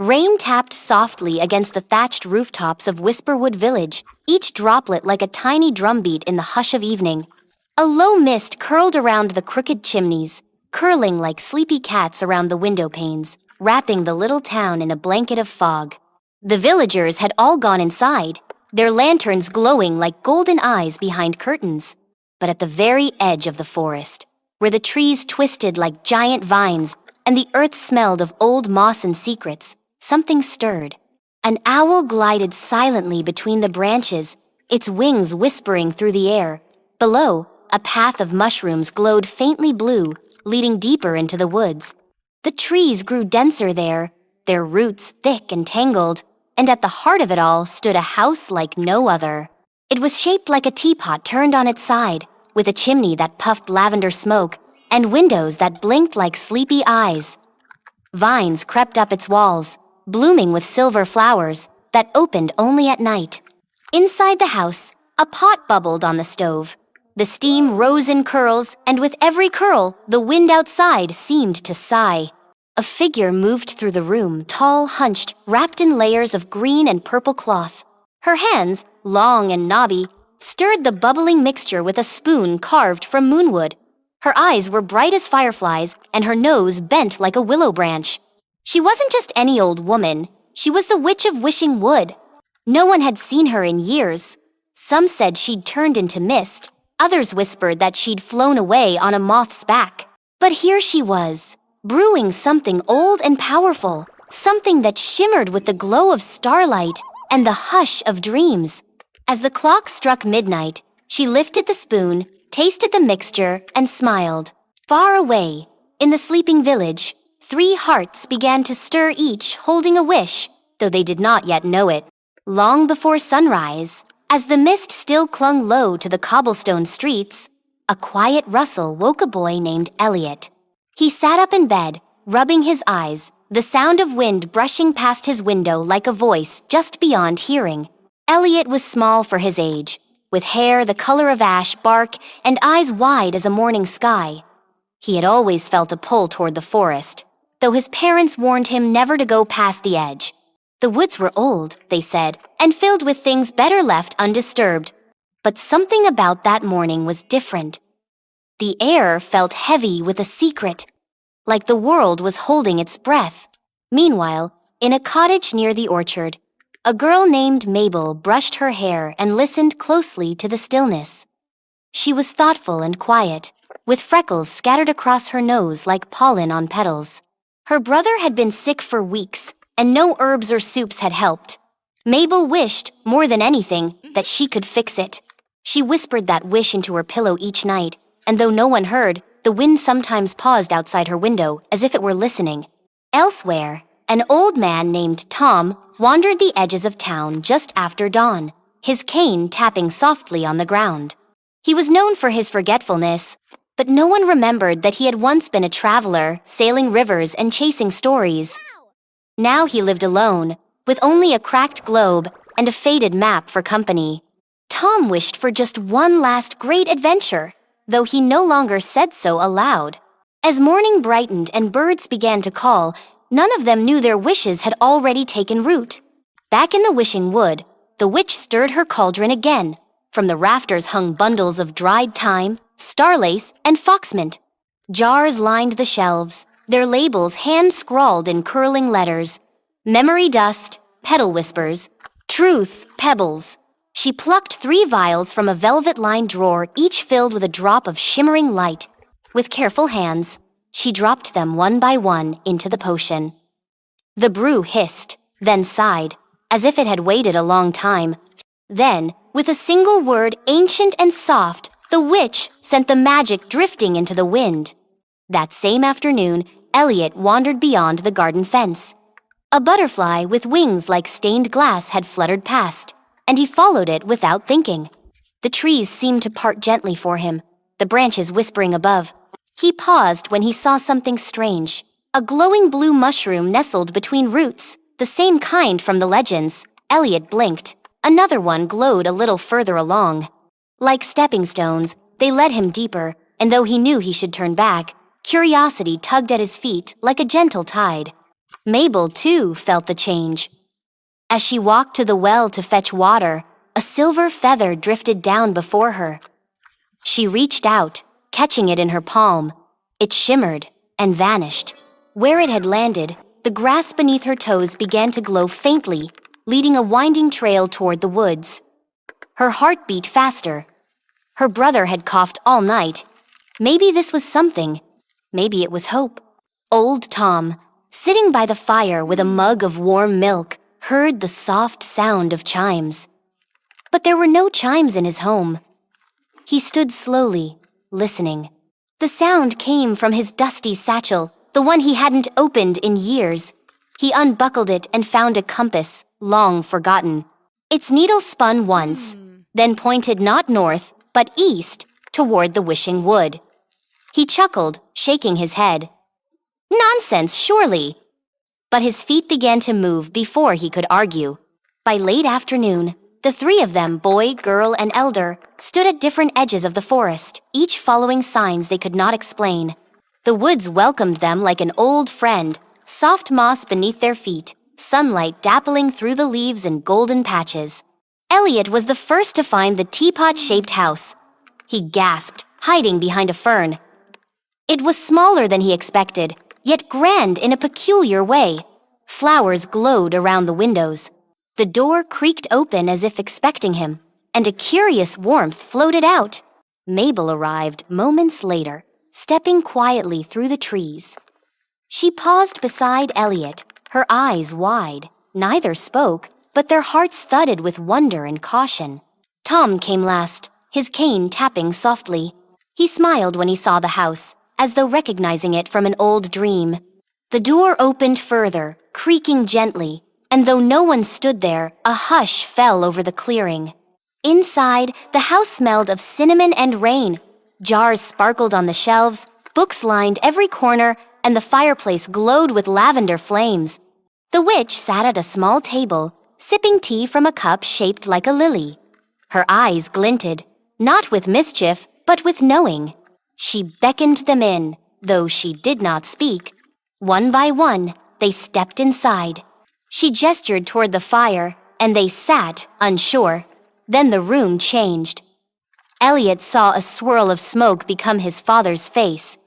Rain tapped softly against the thatched rooftops of Whisperwood Village, each droplet like a tiny drumbeat in the hush of evening. A low mist curled around the crooked chimneys, curling like sleepy cats around the window panes, wrapping the little town in a blanket of fog. The villagers had all gone inside, their lanterns glowing like golden eyes behind curtains. But at the very edge of the forest, where the trees twisted like giant vines and the earth smelled of old moss and secrets, something stirred. An owl glided silently between the branches, its wings whispering through the air. Below, a path of mushrooms glowed faintly blue, leading deeper into the woods. The trees grew denser there, their roots thick and tangled, and at the heart of it all stood a house like no other. It was shaped like a teapot turned on its side, with a chimney that puffed lavender smoke and windows that blinked like sleepy eyes. Vines crept up its walls, blooming with silver flowers that opened only at night. Inside the house, a pot bubbled on the stove. The steam rose in curls, and with every curl, the wind outside seemed to sigh. A figure moved through the room, tall, hunched, wrapped in layers of green and purple cloth. Her hands, long and knobby, stirred the bubbling mixture with a spoon carved from moonwood. Her eyes were bright as fireflies, and her nose bent like a willow branch. She wasn't just any old woman. She was the Witch of Wishing Wood. No one had seen her in years. Some said she'd turned into mist. Others whispered that she'd flown away on a moth's back. But here she was, brewing something old and powerful, something that shimmered with the glow of starlight and the hush of dreams. As the clock struck midnight, she lifted the spoon, tasted the mixture, and smiled. Far away, in the sleeping village, 3 hearts began to stir, each holding a wish, though they did not yet know it. Long before sunrise, as the mist still clung low to the cobblestone streets, a quiet rustle woke a boy named Elliot. He sat up in bed, rubbing his eyes, the sound of wind brushing past his window like a voice just beyond hearing. Elliot was small for his age, with hair the color of ash bark and eyes wide as a morning sky. He had always felt a pull toward the forest, though his parents warned him never to go past the edge. The woods were old, they said, and filled with things better left undisturbed. But something about that morning was different. The air felt heavy with a secret, like the world was holding its breath. Meanwhile, in a cottage near the orchard, a girl named Mabel brushed her hair and listened closely to the stillness. She was thoughtful and quiet, with freckles scattered across her nose like pollen on petals. Her brother had been sick for weeks, and no herbs or soups had helped. Mabel wished, more than anything, that she could fix it. She whispered that wish into her pillow each night, and though no one heard, the wind sometimes paused outside her window as if it were listening. Elsewhere, an old man named Tom wandered the edges of town just after dawn, his cane tapping softly on the ground. He was known for his forgetfulness, but no one remembered that he had once been a traveler, sailing rivers and chasing stories. Now he lived alone, with only a cracked globe and a faded map for company. Tom wished for just one last great adventure, though he no longer said so aloud. As morning brightened and birds began to call, none of them knew their wishes had already taken root. Back in the Wishing Wood, the witch stirred her cauldron again. From the rafters hung bundles of dried thyme, starlace, and foxmint. Jars lined the shelves, their labels hand-scrawled in curling letters. Memory dust, petal whispers, truth, pebbles. She plucked 3 vials from a velvet-lined drawer, each filled with a drop of shimmering light. With careful hands, she dropped them one by one into the potion. The brew hissed, then sighed, as if it had waited a long time. Then, with a single word, ancient and soft, the witch sent the magic drifting into the wind. That same afternoon, Elliot wandered beyond the garden fence. A butterfly with wings like stained glass had fluttered past, and he followed it without thinking. The trees seemed to part gently for him, the branches whispering above. He paused when he saw something strange. A glowing blue mushroom nestled between roots, the same kind from the legends. Elliot blinked. Another one glowed a little further along. Like stepping stones, they led him deeper, and though he knew he should turn back, curiosity tugged at his feet like a gentle tide. Mabel, too, felt the change. As she walked to the well to fetch water, a silver feather drifted down before her. She reached out, catching it in her palm. It shimmered and vanished. Where it had landed, the grass beneath her toes began to glow faintly, leading a winding trail toward the woods. Her heart beat faster. Her brother had coughed all night. Maybe this was something. Maybe it was hope. Old Tom, sitting by the fire with a mug of warm milk, heard the soft sound of chimes. But there were no chimes in his home. He stood slowly, listening. The sound came from his dusty satchel, the one he hadn't opened in years. He unbuckled it and found a compass, long forgotten. Its needle spun once, then pointed not north, but east, toward the wishing wood. He chuckled, shaking his head. Nonsense, surely! But his feet began to move before he could argue. By late afternoon, the three of them, boy, girl, and elder, stood at different edges of the forest, each following signs they could not explain. The woods welcomed them like an old friend, soft moss beneath their feet, sunlight dappling through the leaves in golden patches. Elliot was the first to find the teapot-shaped house. He gasped, hiding behind a fern. It was smaller than he expected, yet grand in a peculiar way. Flowers glowed around the windows. The door creaked open as if expecting him, and a curious warmth floated out. Mabel arrived moments later, stepping quietly through the trees. She paused beside Elliot, her eyes wide. Neither spoke, but their hearts thudded with wonder and caution. Tom came last, his cane tapping softly. He smiled when he saw the house, as though recognizing it from an old dream. The door opened further, creaking gently, and though no one stood there, a hush fell over the clearing. Inside, the house smelled of cinnamon and rain. Jars sparkled on the shelves, books lined every corner, and the fireplace glowed with lavender flames. The witch sat at a small table, sipping tea from a cup shaped like a lily. Her eyes glinted, not with mischief, but with knowing. She beckoned them in, though she did not speak. One by one, they stepped inside. She gestured toward the fire, and they sat, unsure. Then the room changed. Elliot saw a swirl of smoke become his father's face.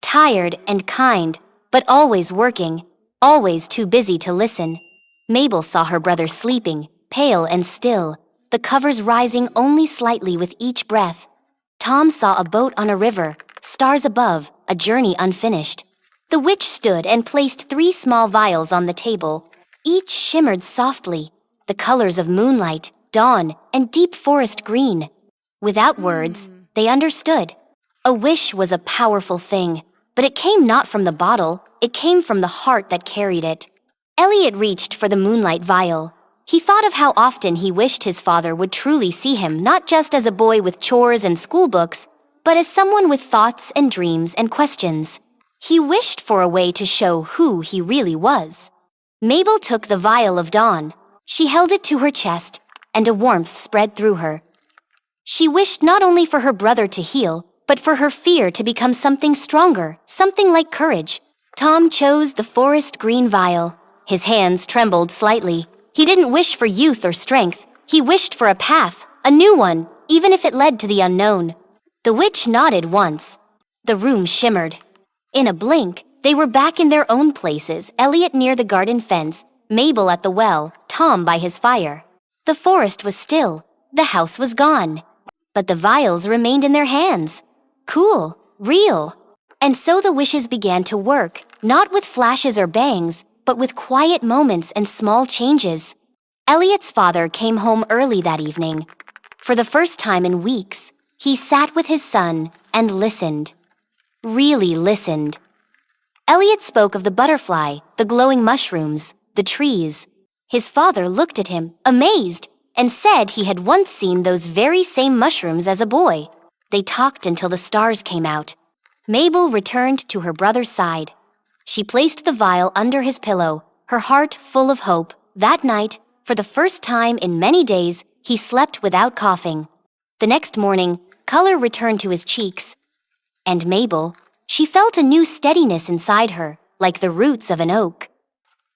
Tired and kind, but always working, always too busy to listen. Mabel saw her brother sleeping, pale and still, the covers rising only slightly with each breath. Tom saw a boat on a river, stars above, a journey unfinished. The witch stood and placed 3 small vials on the table. Each shimmered softly, the colors of moonlight, dawn, and deep forest green. Without words, they understood. A wish was a powerful thing, but it came not from the bottle, it came from the heart that carried it. Elliot reached for the moonlight vial. He thought of how often he wished his father would truly see him, not just as a boy with chores and school books, but as someone with thoughts and dreams and questions. He wished for a way to show who he really was. Mabel took the vial of dawn. She held it to her chest, and a warmth spread through her. She wished not only for her brother to heal, but for her fear to become something stronger, something like courage. Tom chose the forest green vial. His hands trembled slightly. He didn't wish for youth or strength. He wished for a path, a new one, even if it led to the unknown. The witch nodded once. The room shimmered. In a blink, they were back in their own places, Elliot near the garden fence, Mabel at the well, Tom by his fire. The forest was still. The house was gone. But the vials remained in their hands. Cool, real. And so the wishes began to work, not with flashes or bangs, but with quiet moments and small changes. Elliot's father came home early that evening. For the first time in weeks, he sat with his son and listened. Really listened. Elliot spoke of the butterfly, the glowing mushrooms, the trees. His father looked at him, amazed, and said he had once seen those very same mushrooms as a boy. They talked until the stars came out. Mabel returned to her brother's side. She placed the vial under his pillow, her heart full of hope. That night, for the first time in many days, he slept without coughing. The next morning, color returned to his cheeks. And Mabel, she felt a new steadiness inside her, like the roots of an oak.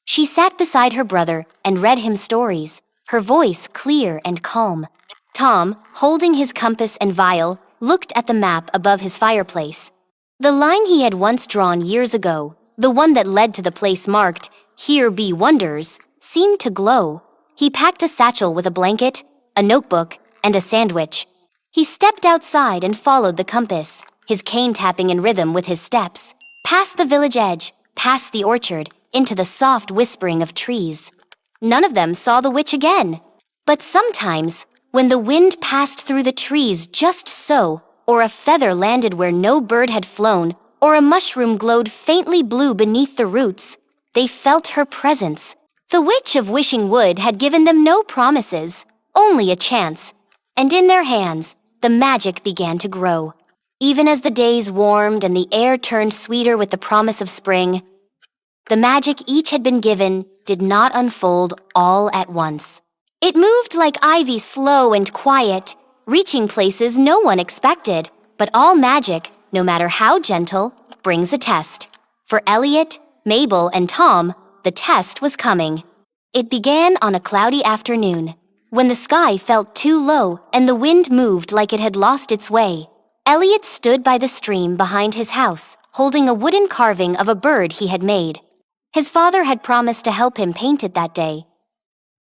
She sat beside her brother and read him stories, her voice clear and calm. Tom, holding his compass and vial, looked at the map above his fireplace. The line he had once drawn years ago, the one that led to the place marked, "Here be wonders," seemed to glow. He packed a satchel with a blanket, a notebook, and a sandwich. He stepped outside and followed the compass, his cane tapping in rhythm with his steps, past the village edge, past the orchard, into the soft whispering of trees. None of them saw the witch again. But sometimes, when the wind passed through the trees just so, or a feather landed where no bird had flown, or a mushroom glowed faintly blue beneath the roots, they felt her presence. The Witch of Wishing Wood had given them no promises, only a chance, and in their hands, the magic began to grow. Even as the days warmed and the air turned sweeter with the promise of spring, the magic each had been given did not unfold all at once. It moved like ivy, slow and quiet, reaching places no one expected. But all magic, no matter how gentle, brings a test. For Elliot, Mabel, and Tom, the test was coming. It began on a cloudy afternoon, when the sky felt too low and the wind moved like it had lost its way. Elliot stood by the stream behind his house, holding a wooden carving of a bird he had made. His father had promised to help him paint it that day.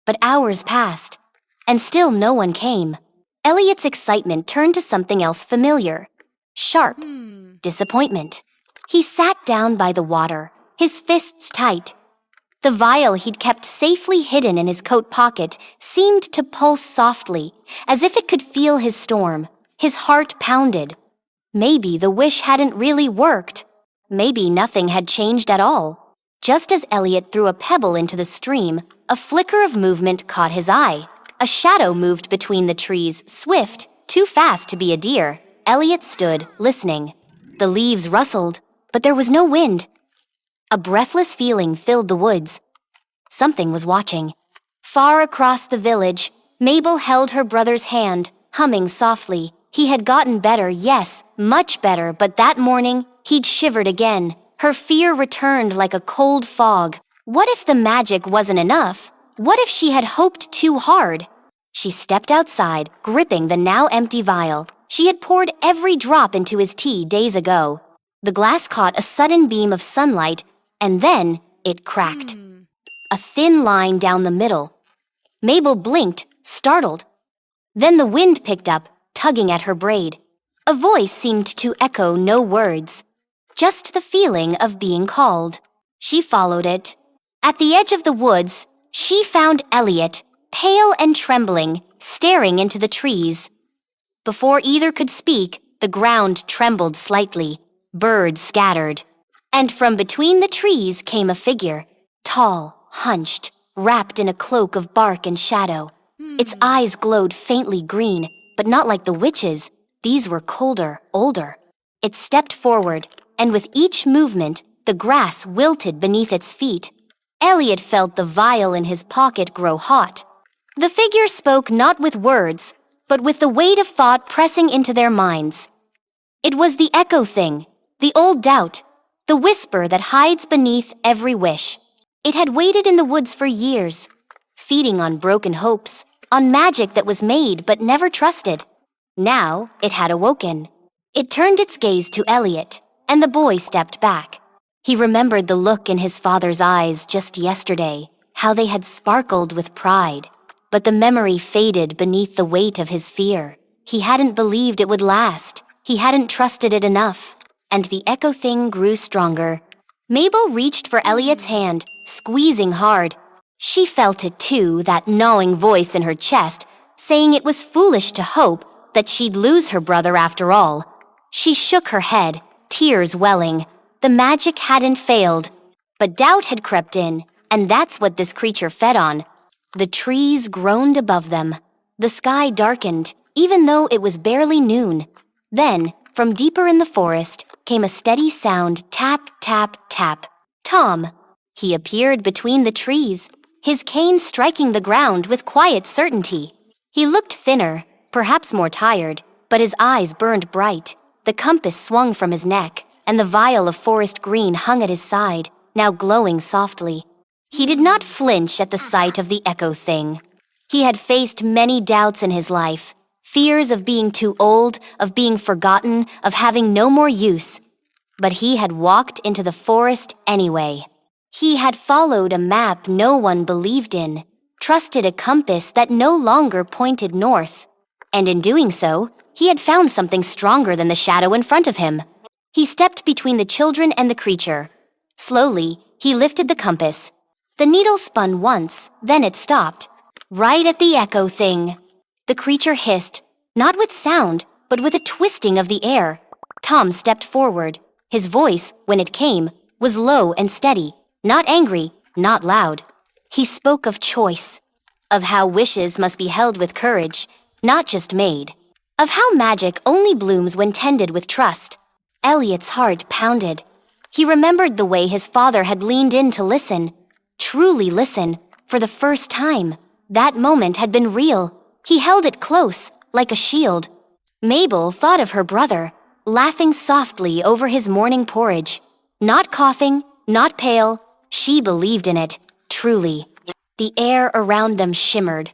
But hours passed, and still no one came. Elliot's excitement turned to something else familiar. Sharp disappointment. He sat down by the water, his fists tight. The vial he'd kept safely hidden in his coat pocket seemed to pulse softly, as if it could feel his storm. His heart pounded. Maybe the wish hadn't really worked. Maybe nothing had changed at all. Just as Elliot threw a pebble into the stream, a flicker of movement caught his eye. A shadow moved between the trees, swift, too fast to be a deer. Elliot stood, listening. The leaves rustled, but there was no wind. A breathless feeling filled the woods. Something was watching. Far across the village, Mabel held her brother's hand, humming softly. He had gotten better, yes, much better, but that morning, he'd shivered again. Her fear returned like a cold fog. What if the magic wasn't enough? What if she had hoped too hard? She stepped outside, gripping the now empty vial. She had poured every drop into his tea days ago. The glass caught a sudden beam of sunlight, and then it cracked. A thin line down the middle. Mabel blinked, startled. Then the wind picked up, tugging at her braid. A voice seemed to echo no words. Just the feeling of being called. She followed it. At the edge of the woods, she found Elliot, pale and trembling, staring into the trees. Before either could speak, the ground trembled slightly. Birds scattered. And from between the trees came a figure, tall, hunched, wrapped in a cloak of bark and shadow. Its eyes glowed faintly green, but not like the witch's. These were colder, older. It stepped forward, and with each movement, the grass wilted beneath its feet. Elliot felt the vial in his pocket grow hot. The figure spoke not with words, but with the weight of thought pressing into their minds. It was the echo thing, the old doubt, the whisper that hides beneath every wish. It had waited in the woods for years, feeding on broken hopes, on magic that was made but never trusted. Now it had awoken. It turned its gaze to Elliot, and the boy stepped back. He remembered the look in his father's eyes just yesterday, how they had sparkled with pride. But the memory faded beneath the weight of his fear. He hadn't believed it would last. He hadn't trusted it enough. And the echo thing grew stronger. Mabel reached for Elliot's hand, squeezing hard. She felt it too, that gnawing voice in her chest, saying it was foolish to hope that she'd lose her brother after all. She shook her head, tears welling. The magic hadn't failed, but doubt had crept in, and that's what this creature fed on. The trees groaned above them. The sky darkened, even though it was barely noon. Then, from deeper in the forest, came a steady sound, tap, tap, tap. Tom. He appeared between the trees, his cane striking the ground with quiet certainty. He looked thinner, perhaps more tired, but his eyes burned bright. The compass swung from his neck, and the vial of forest green hung at his side, now glowing softly. He did not flinch at the sight of the echo thing. He had faced many doubts in his life, fears of being too old, of being forgotten, of having no more use. But he had walked into the forest anyway. He had followed a map no one believed in, trusted a compass that no longer pointed north. And in doing so, he had found something stronger than the shadow in front of him. He stepped between the children and the creature. Slowly, he lifted the compass. The needle spun once, then it stopped. Right at the echo thing. The creature hissed, not with sound, but with a twisting of the air. Tom stepped forward. His voice, when it came, was low and steady, not angry, not loud. He spoke of choice, of how wishes must be held with courage, not just made, of how magic only blooms when tended with trust. Elliot's heart pounded. He remembered the way his father had leaned in to listen, truly listen, for the first time. That moment had been real. He held it close, like a shield. Mabel thought of her brother, laughing softly over his morning porridge. Not coughing, not pale, she believed in it, truly. The air around them shimmered.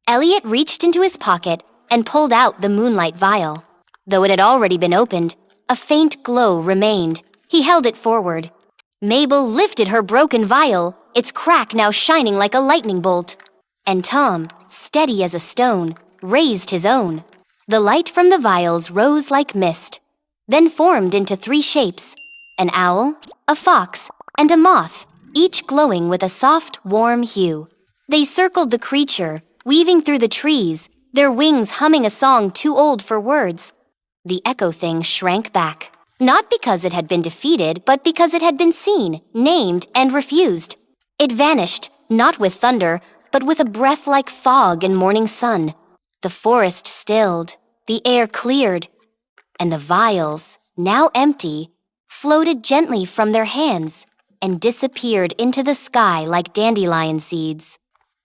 Elliot reached into his pocket and pulled out the moonlight vial. Though it had already been opened, a faint glow remained. He held it forward. Mabel lifted her broken vial, its crack now shining like a lightning bolt. And Tom, steady as a stone, raised his own. The light from the vials rose like mist, then formed into 3 shapes: an owl, a fox, and a moth, each glowing with a soft, warm hue. They circled the creature, weaving through the trees, their wings humming a song too old for words. The echo thing shrank back, not because it had been defeated, but because it had been seen, named, and refused. It vanished, not with thunder, but with a breath like fog in morning sun. The forest stilled, the air cleared, and the vials, now empty, floated gently from their hands and disappeared into the sky like dandelion seeds.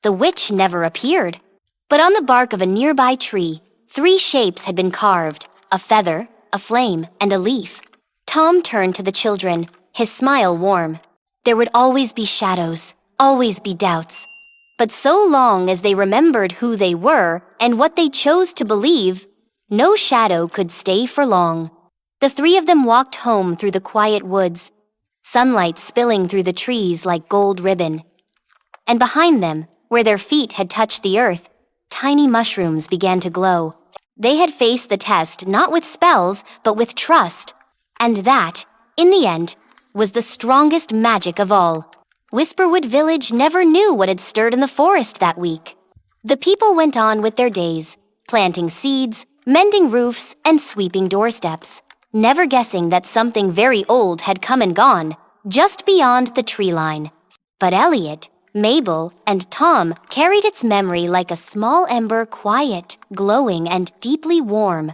The witch never appeared, but on the bark of a nearby tree, 3 shapes had been carved: a feather, a flame, and a leaf. Tom turned to the children, his smile warm. There would always be shadows, always be doubts. But so long as they remembered who they were and what they chose to believe, no shadow could stay for long. The 3 of them walked home through the quiet woods, sunlight spilling through the trees like gold ribbon. And behind them, where their feet had touched the earth, tiny mushrooms began to glow. They had faced the test not with spells, but with trust. And that, in the end, was the strongest magic of all. Whisperwood Village never knew what had stirred in the forest that week. The people went on with their days, planting seeds, mending roofs, and sweeping doorsteps, never guessing that something very old had come and gone, just beyond the tree line. But Elliot, Mabel, and Tom carried its memory like a small ember, quiet, glowing, and deeply warm.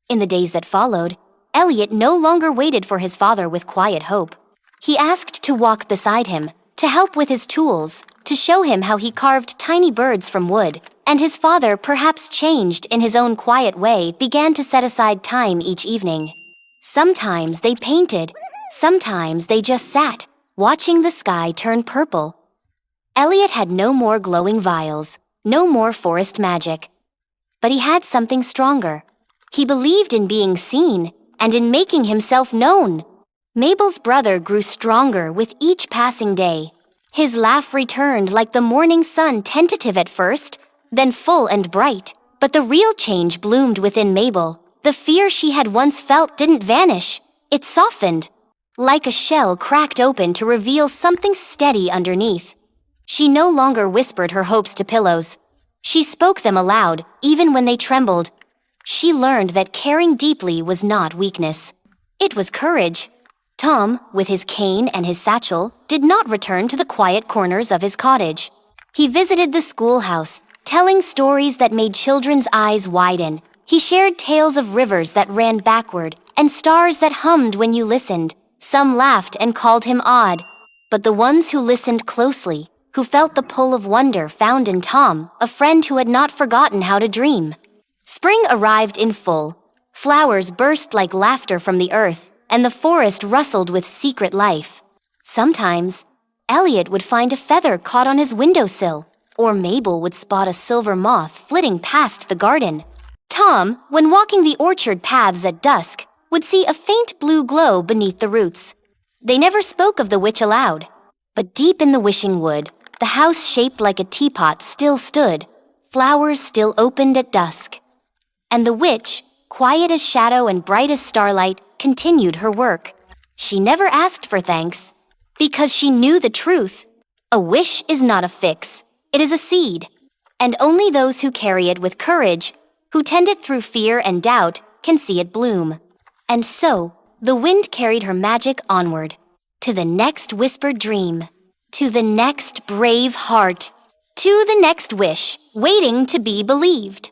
In the days that followed, Elliot no longer waited for his father with quiet hope. He asked to walk beside him, to help with his tools, to show him how he carved tiny birds from wood, and his father, perhaps changed in his own quiet way, began to set aside time each evening. Sometimes they painted, sometimes they just sat, watching the sky turn purple. Elliot had no more glowing vials, no more forest magic. But he had something stronger. He believed in being seen, and in making himself known. Mabel's brother grew stronger with each passing day. His laugh returned like the morning sun, tentative at first, then full and bright. But the real change bloomed within Mabel. The fear she had once felt didn't vanish. It softened, like a shell cracked open to reveal something steady underneath. She no longer whispered her hopes to pillows. She spoke them aloud, even when they trembled. She learned that caring deeply was not weakness. It was courage. Tom, with his cane and his satchel, did not return to the quiet corners of his cottage. He visited the schoolhouse, telling stories that made children's eyes widen. He shared tales of rivers that ran backward and stars that hummed when you listened. Some laughed and called him odd, but the ones who listened closely, who felt the pull of wonder, found in Tom a friend who had not forgotten how to dream. Spring arrived in full. Flowers burst like laughter from the earth, and the forest rustled with secret life. Sometimes, Elliot would find a feather caught on his windowsill, or Mabel would spot a silver moth flitting past the garden. Tom, when walking the orchard paths at dusk, would see a faint blue glow beneath the roots. They never spoke of the witch aloud, but deep in the wishing wood, the house shaped like a teapot still stood, flowers still opened at dusk. And the witch, quiet as shadow and bright as starlight, continued her work. She never asked for thanks, because she knew the truth. A wish is not a fix, it is a seed, and only those who carry it with courage, who tend it through fear and doubt, can see it bloom. And so, the wind carried her magic onward, to the next whispered dream, to the next brave heart, to the next wish, waiting to be believed.